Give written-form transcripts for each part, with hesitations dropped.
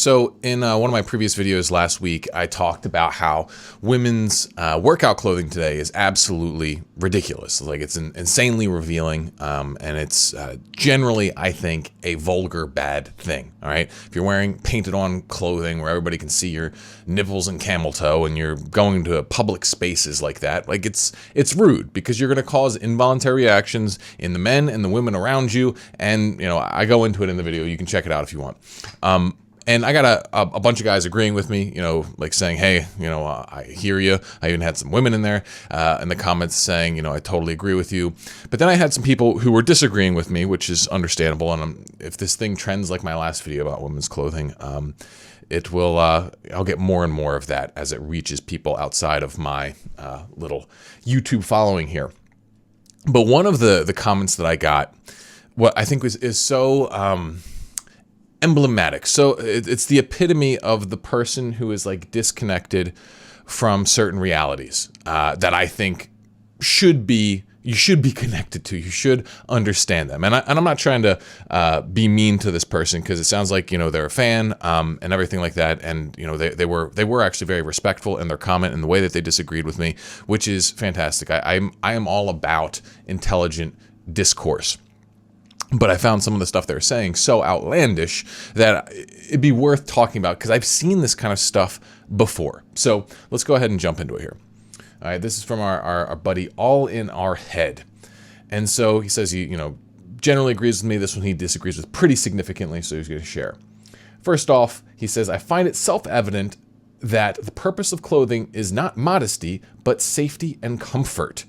So in one of my previous videos last week, I talked about how women's workout clothing today is absolutely ridiculous. Like it's insanely revealing, and it's generally, I think, a vulgar bad thing. All right, if you're wearing painted on clothing where everybody can see your nipples and camel toe, and you're going to public spaces like that, like it's rude because you're going to cause involuntary reactions in the men and the women around you. And I go into it in the video. You can check it out if you want. And I got a bunch of guys agreeing with me, like saying, hey, I hear you. I even had some women in there in the comments saying, I totally agree with you. But then I had some people who were disagreeing with me, which is understandable. And if this thing trends like my last video about women's clothing, it will, I'll get more and more of that as it reaches people outside of my little YouTube following here. But one of the comments that I got, what I think is so emblematic. So it's the epitome of the person who is like disconnected from certain realities that I think you should be connected to. You should understand them. And I'm not trying to be mean to this person because it sounds like they're a fan and everything like that. And they were actually very respectful in their comment and the way that they disagreed with me, which is fantastic. I am all about intelligent discourse. But I found some of the stuff they were saying so outlandish that it'd be worth talking about because I've seen this kind of stuff before. So let's go ahead and jump into it here. All right, this is from our buddy All in Our Head. And so he says he, generally agrees with me. This one he disagrees with pretty significantly, so he's going to share. First off, he says, I find it self-evident that the purpose of clothing is not modesty, but safety and comfort.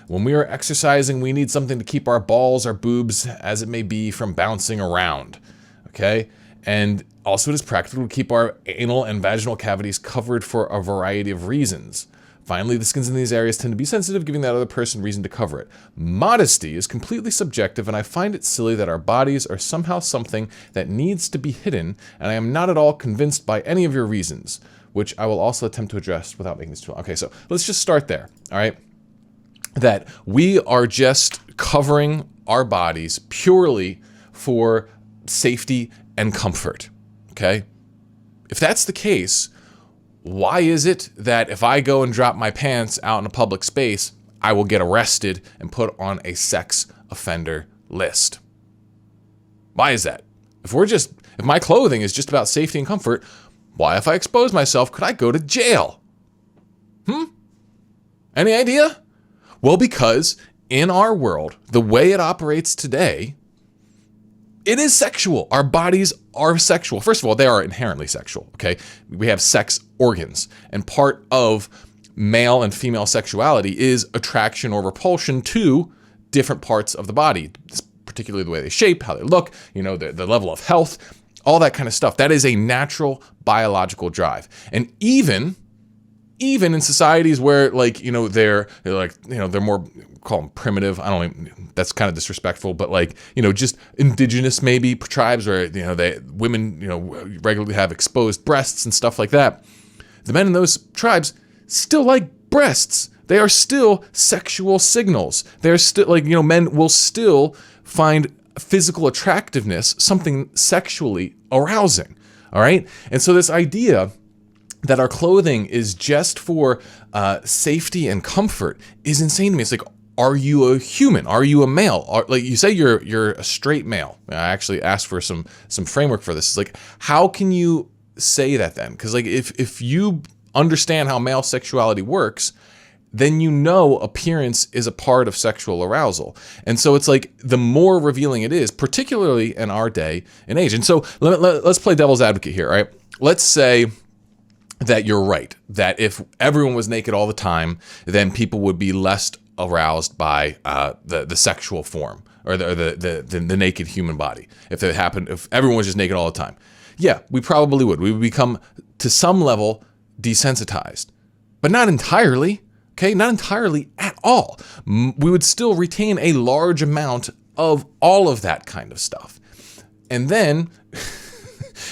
When we are exercising, we need something to keep our balls, our boobs, as it may be, from bouncing around, okay? And also it is practical to keep our anal and vaginal cavities covered for a variety of reasons. Finally, the skins in these areas tend to be sensitive, giving that other person reason to cover it. Modesty is completely subjective, and I find it silly that our bodies are somehow something that needs to be hidden, and I am not at all convinced by any of your reasons, which I will also attempt to address without making this too long. Okay, so let's just start there, all right? That we are just covering our bodies purely for safety and comfort, okay? If that's the case, why is it that if I go and drop my pants out in a public space, I will get arrested and put on a sex offender list? Why is that? If my clothing is just about safety and comfort, why, if I expose myself, could I go to jail? Any idea? Well, because in our world, the way it operates today, it is sexual. Our bodies are sexual. First of all, they are inherently sexual, okay? We have sex organs, and part of male and female sexuality is attraction or repulsion to different parts of the body, particularly the way they shape, how they look, the level of health, all that kind of stuff. That is a natural biological drive. And even in societies where they're more, call them primitive. I don't even, that's kind of disrespectful, but just indigenous maybe tribes where, women, regularly have exposed breasts and stuff like that. The men in those tribes still like breasts. They are still sexual signals. They're still men will still find physical attractiveness something sexually arousing. All right. And so this idea that our clothing is just for safety and comfort is insane to me. It's like, are you a human? Are you a male? You say you're a straight male. I actually asked for some framework for this. It's like, how can you say that then? Because if you understand how male sexuality works, then appearance is a part of sexual arousal. And so it's like the more revealing it is, particularly in our day and age. And so let's play devil's advocate here, all right? Let's say that you're right, that if everyone was naked all the time, then people would be less aroused by the sexual form or the naked human body. If everyone was just naked all the time. Yeah, we probably would. We would become, to some level, desensitized. But not entirely, okay? Not entirely at all. We would still retain a large amount of all of that kind of stuff. And then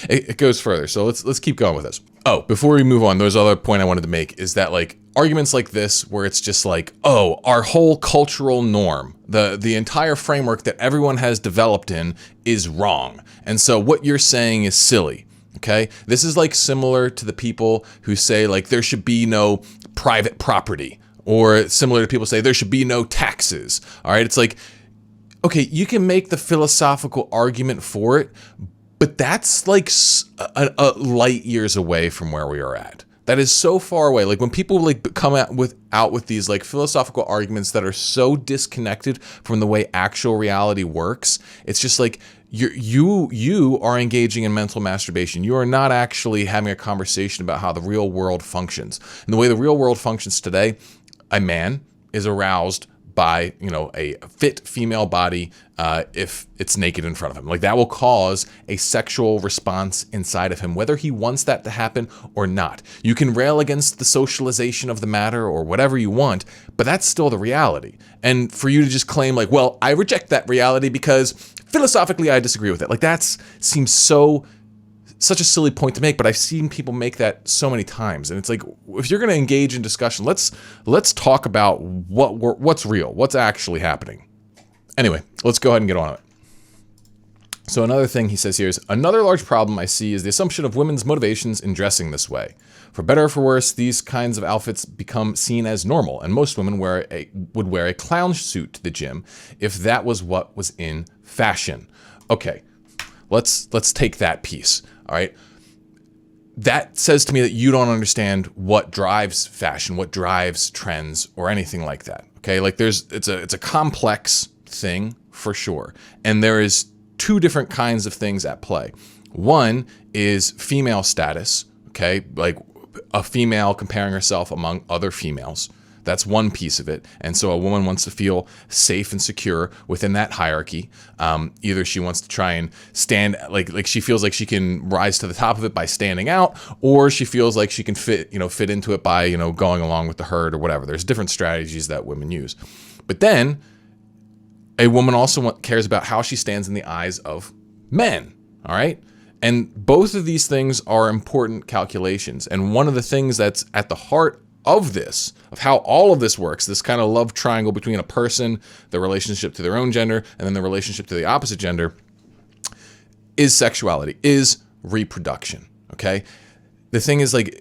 it goes further. So let's keep going with this. Oh, before we move on, there's another point I wanted to make is that arguments like this where it's just our whole cultural norm, the entire framework that everyone has developed in is wrong. And so what you're saying is silly. Okay, this is like similar to the people who say like there should be no private property, or similar to people say there should be no taxes. All right, it's like, okay, you can make the philosophical argument for it, but that's like a light years away from where we are at. That is so far away. Like when people like come out with these like philosophical arguments that are so disconnected from the way actual reality works, it's just like you are engaging in mental masturbation. You are not actually having a conversation about how the real world functions. And the way the real world functions today, a man is aroused by, a fit female body if it's naked in front of him. Like that will cause a sexual response inside of him, whether he wants that to happen or not. You can rail against the socialization of the matter or whatever you want, but that's still the reality. And for you to just claim like, well, I reject that reality because philosophically I disagree with it. Like that seems such a silly point to make, but I've seen people make that so many times. And it's like, if you're going to engage in discussion, let's talk about what's real, what's actually happening. Anyway, let's go ahead and get on it. So another thing he says here is, another large problem I see is the assumption of women's motivations in dressing this way. For better or for worse, these kinds of outfits become seen as normal, and most women would wear a clown suit to the gym if that was what was in fashion. Okay, let's take that piece. All right. That says to me that you don't understand what drives fashion, what drives trends, or anything like that. Okay. Like it's a complex thing for sure. And there is two different kinds of things at play. One is female status. Okay. Like a female comparing herself among other females. That's one piece of it. And so a woman wants to feel safe and secure within that hierarchy. Either she wants to try and stand, like she feels like she can rise to the top of it by standing out, or she feels like she can fit into it by, going along with the herd or whatever. There's different strategies that women use. But then a woman also cares about how she stands in the eyes of men. All right. And both of these things are important calculations. And one of the things that's at the heart of this, of how all of this works, this kind of love triangle between a person, the relationship to their own gender, and then the relationship to the opposite gender, is sexuality, is reproduction. Okay? The thing is, like,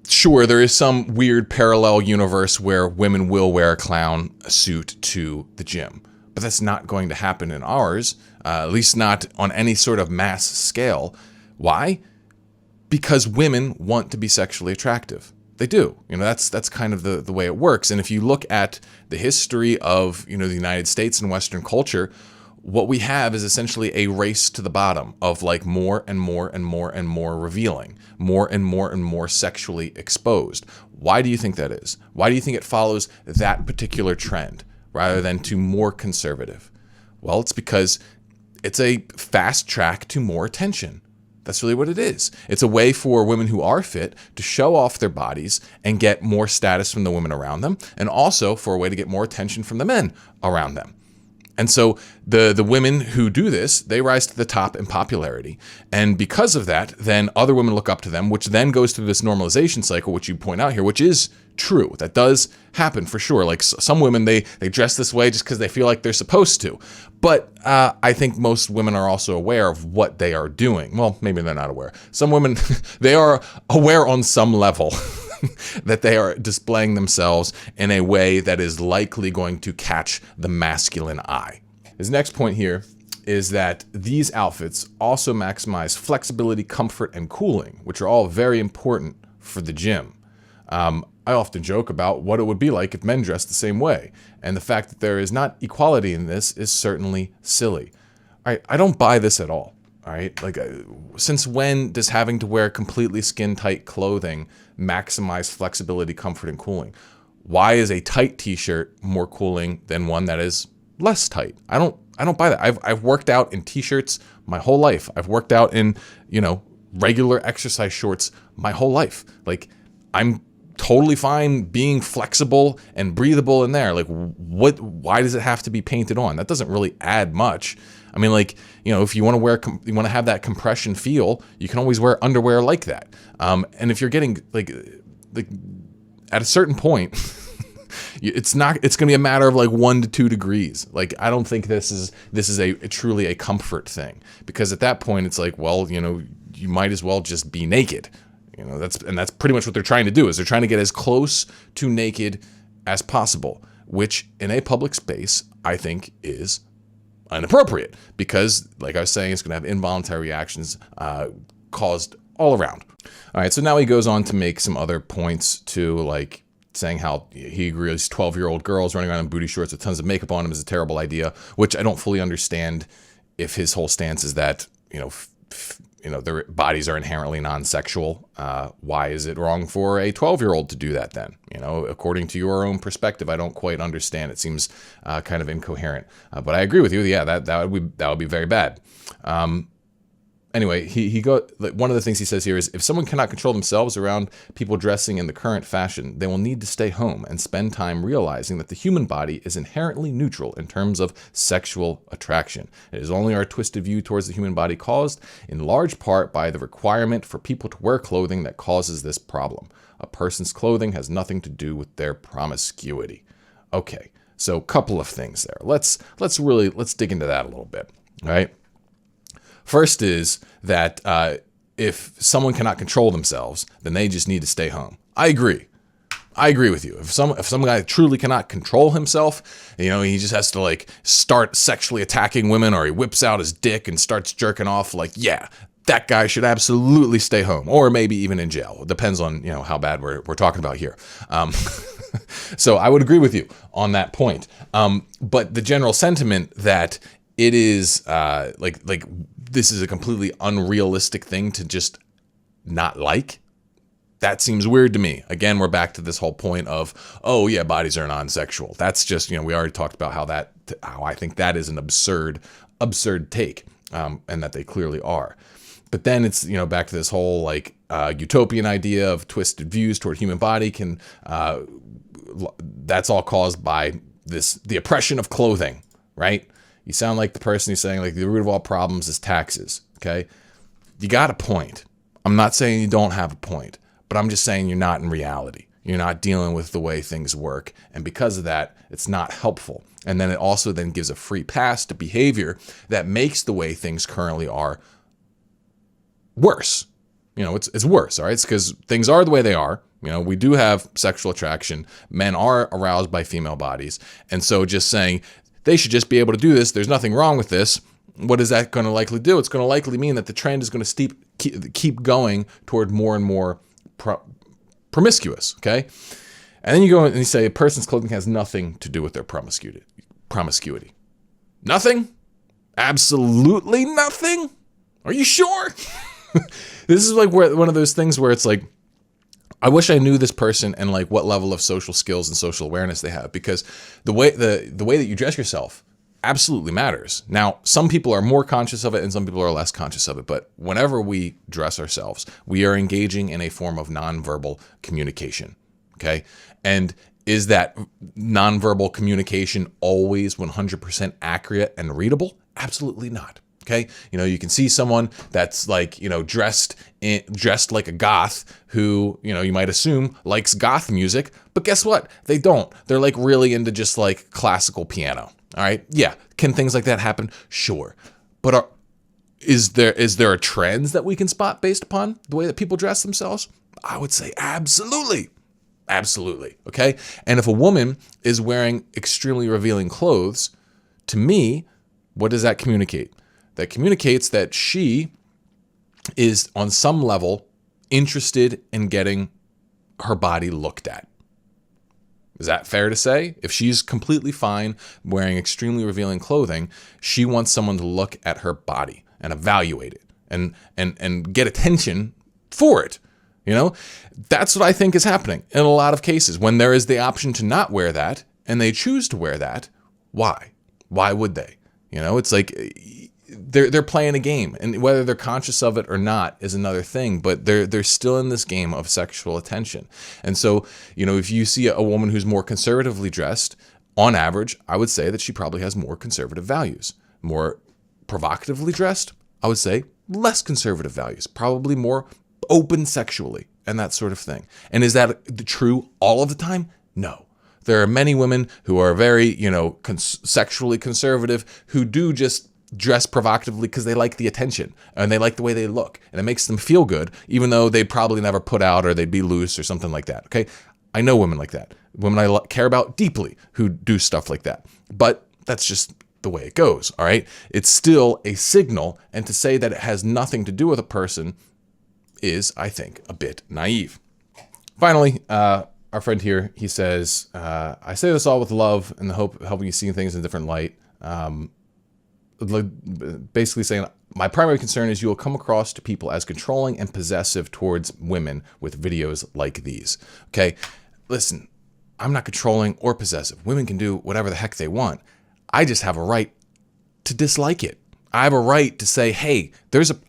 sure, there is some weird parallel universe where women will wear a clown suit to the gym, but that's not going to happen in ours, at least not on any sort of mass scale. Why? Because women want to be sexually attractive. They do. That's kind of the way it works. And if you look at the history of, the United States and Western culture, what we have is essentially a race to the bottom of like more and more and more and more revealing, more and more and more sexually exposed. Why do you think that is? Why do you think it follows that particular trend rather than to more conservative? Well, it's because it's a fast track to more attention. That's really what it is. It's a way for women who are fit to show off their bodies and get more status from the women around them, and also for a way to get more attention from the men around them. And so the women who do this, they rise to the top in popularity. And because of that, then other women look up to them, which then goes through this normalization cycle, which you point out here, which is true. That does happen for sure. Like some women, they dress this way just because they feel like they're supposed to. But I think most women are also aware of what they are doing. Well, maybe they're not aware. Some women, they are aware on some level that they are displaying themselves in a way that is likely going to catch the masculine eye. His next point here is that these outfits also maximize flexibility, comfort, and cooling, which are all very important for the gym. I often joke about what it would be like if men dressed the same way, and the fact that there is not equality in this is certainly silly. I don't buy this at all. All right, like since when does having to wear completely skin-tight clothing maximize flexibility, comfort, and cooling? Why is a tight t-shirt more cooling than one that is less tight? I don't buy that. I've worked out in t-shirts my whole life. I've worked out in, regular exercise shorts my whole life. Like I'm totally fine being flexible and breathable in there. Like why does it have to be painted on? That doesn't really add much. I mean, like, if you want to have that compression feel, you can always wear underwear like that. And if you're getting like at a certain point, It's not, it's going to be a matter of like 1 to 2 degrees. Like, I don't think this is a truly a comfort thing, because at that point it's like, well, you might as well just be naked. That's pretty much what they're trying to do, is they're trying to get as close to naked as possible, which in a public space, I think is inappropriate, because like I was saying, it's going to have involuntary reactions caused all around. All right, so now he goes on to make some other points too, like saying how he agrees 12-year-old girls running around in booty shorts with tons of makeup on them is a terrible idea, which I don't fully understand if his whole stance is that, their bodies are inherently non-sexual. Why is it wrong for a 12-year-old to do that then? According to your own perspective, I don't quite understand. It seems kind of incoherent. But I agree with you. Yeah, that would be very bad. Anyway, one of the things he says here is, if someone cannot control themselves around people dressing in the current fashion, they will need to stay home and spend time realizing that the human body is inherently neutral in terms of sexual attraction. It is only our twisted view towards the human body, caused in large part by the requirement for people to wear clothing, that causes this problem. A person's clothing has nothing to do with their promiscuity. Okay, so a couple of things there. Let's dig into that a little bit, all right? First is that if someone cannot control themselves, then they just need to stay home. I agree with you. If some guy truly cannot control himself, he just has to like start sexually attacking women, or he whips out his dick and starts jerking off, like, yeah, that guy should absolutely stay home, or maybe even in jail. It depends on how bad we're talking about here. So I would agree with you on that point. But the general sentiment that it is like this is a completely unrealistic thing to just not like, that seems weird to me. Again, we're back to this whole point of, oh yeah, bodies are non-sexual. That's just, we already talked about how I think that is an absurd take, and that they clearly are. But then it's, back to this whole like utopian idea of twisted views toward human body that's all caused by the oppression of clothing, right? You sound like the person who's saying like the root of all problems is taxes, okay? You got a point. I'm not saying you don't have a point, but I'm just saying you're not in reality. You're not dealing with the way things work. And because of that, it's not helpful. And then it also then gives a free pass to behavior that makes the way things currently are worse. It's worse, all right? It's because things are the way they are. We do have sexual attraction. Men are aroused by female bodies. And so just saying they should just be able to do this, there's nothing wrong with this, what is that going to likely do? It's going to likely mean that the trend is going to keep going toward more and more promiscuous, okay? And then you go and you say a person's clothing has nothing to do with their promiscuity. Nothing? Absolutely nothing? Are you sure? This is like one of those things where it's like, I wish I knew this person and like what level of social skills and social awareness they have, because the way that you dress yourself absolutely matters. Now, some people are more conscious of it and some people are less conscious of it, but whenever we dress ourselves, we are engaging in a form of nonverbal communication, okay? And is that nonverbal communication always 100% accurate and readable? Absolutely not. Okay, you can see someone that's like, dressed like a goth who, you might assume likes goth music, but guess what? They don't. They're like really into just like classical piano. All right. Yeah. Can things like that happen? Sure. But is there a trends that we can spot based upon the way that people dress themselves? I would say absolutely. Absolutely. Okay. And if a woman is wearing extremely revealing clothes, to me, what does that communicate? That communicates that she is on some level interested in getting her body looked at. Is that fair to say? If she's completely fine wearing extremely revealing clothing, she wants someone to look at her body and evaluate it and get attention for it. That's what I think is happening in a lot of cases. When there is the option to not wear that and they choose to wear that, why? Why would they? It's like they're playing a game, and whether they're conscious of it or not is another thing, but they're still in this game of sexual attention. And so, if you see a woman who's more conservatively dressed, on average, I would say that she probably has more conservative values. More provocatively dressed, I would say less conservative values, probably more open sexually and that sort of thing. And is that true all of the time? No. There are many women who are very, sexually conservative who do just dress provocatively because they like the attention and they like the way they look and it makes them feel good, even though they'd probably never put out or they'd be loose or something like that. Okay. I know women like that, women I care about deeply who do stuff like that, but that's just the way it goes. All right. It's still a signal. And to say that it has nothing to do with a person is, I think, a bit naive. Finally, our friend here, he says, I say this all with love and the hope of helping you see things in a different light. Basically saying, my primary concern is you will come across to people as controlling and possessive towards women with videos like these. Okay, listen, I'm not controlling or possessive. Women can do whatever the heck they want. I just have a right to dislike it. I have a right to say, hey,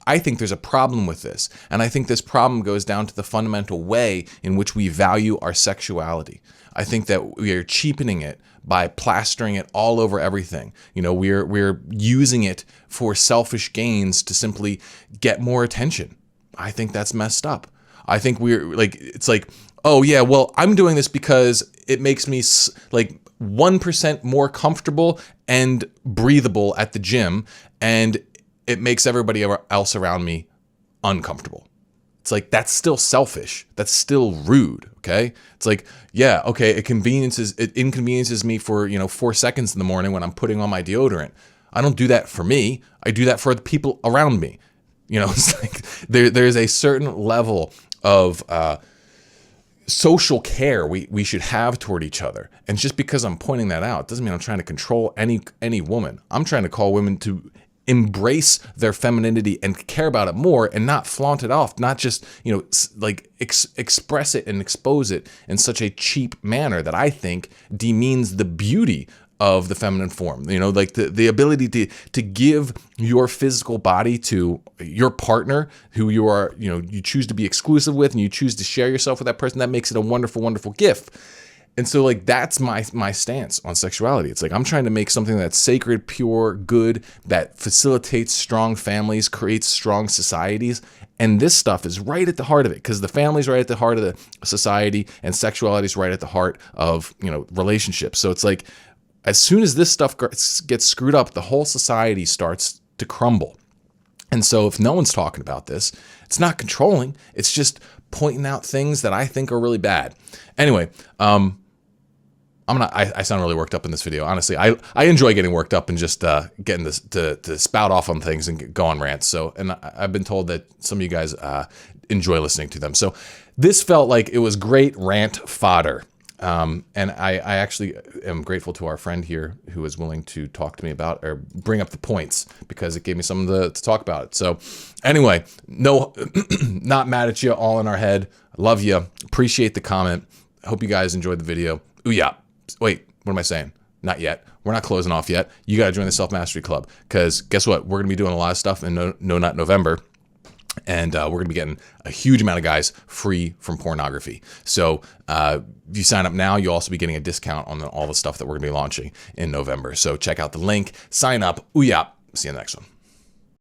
I think there's a problem with this. And I think this problem goes down to the fundamental way in which we value our sexuality. I think that we are cheapening it by plastering it all over everything. We're using it for selfish gains to simply get more attention. I think that's messed up. I think it's like, oh yeah, well, I'm doing this because it makes me like 1% more comfortable and breathable at the gym, and it makes everybody else around me uncomfortable. It's like, that's still selfish. That's still rude. Okay. It's like, yeah, okay. It inconveniences me for, 4 seconds in the morning when I'm putting on my deodorant. I don't do that for me. I do that for the people around me. It's like there's a certain level of, social care we should have toward each other. And just because I'm pointing that out doesn't mean I'm trying to control any woman. I'm trying to call women to embrace their femininity and care about it more and not flaunt it off, not just, express it and expose it in such a cheap manner that I think demeans the beauty of the feminine form. Like the ability to give your physical body to your partner who you are, you choose to be exclusive with and you choose to share yourself with that person. That makes it a wonderful, wonderful gift. And so that's my stance on sexuality. It's like, I'm trying to make something that's sacred, pure, good, that facilitates strong families, creates strong societies. And this stuff is right at the heart of it, because the family's right at the heart of the society and sexuality is right at the heart of, relationships. So it's like, as soon as this stuff gets screwed up, the whole society starts to crumble. And so if no one's talking about this, it's not controlling. It's just pointing out things that I think are really bad. Anyway, I sound really worked up in this video. Honestly, I enjoy getting worked up and just getting this to spout off on things and go on rants. So, and I've been told that some of you guys enjoy listening to them. So this felt like it was great rant fodder. And I actually am grateful to our friend here who was willing to talk to me about or bring up the points, because it gave me something to talk about it. So anyway, no, not mad at you, all in our head. I love you. Appreciate the comment. I hope you guys enjoyed the video. Ooh, yeah. Wait, what am I saying? Not yet. We're not closing off yet. You got to join the Self Mastery Club, because guess what? We're going to be doing a lot of stuff in No Nut November. And we're going to be getting a huge amount of guys free from pornography. So if you sign up now, you'll also be getting a discount on all the stuff that we're going to be launching in November. So check out the link, sign up. Ooh, yeah. See you in the next one.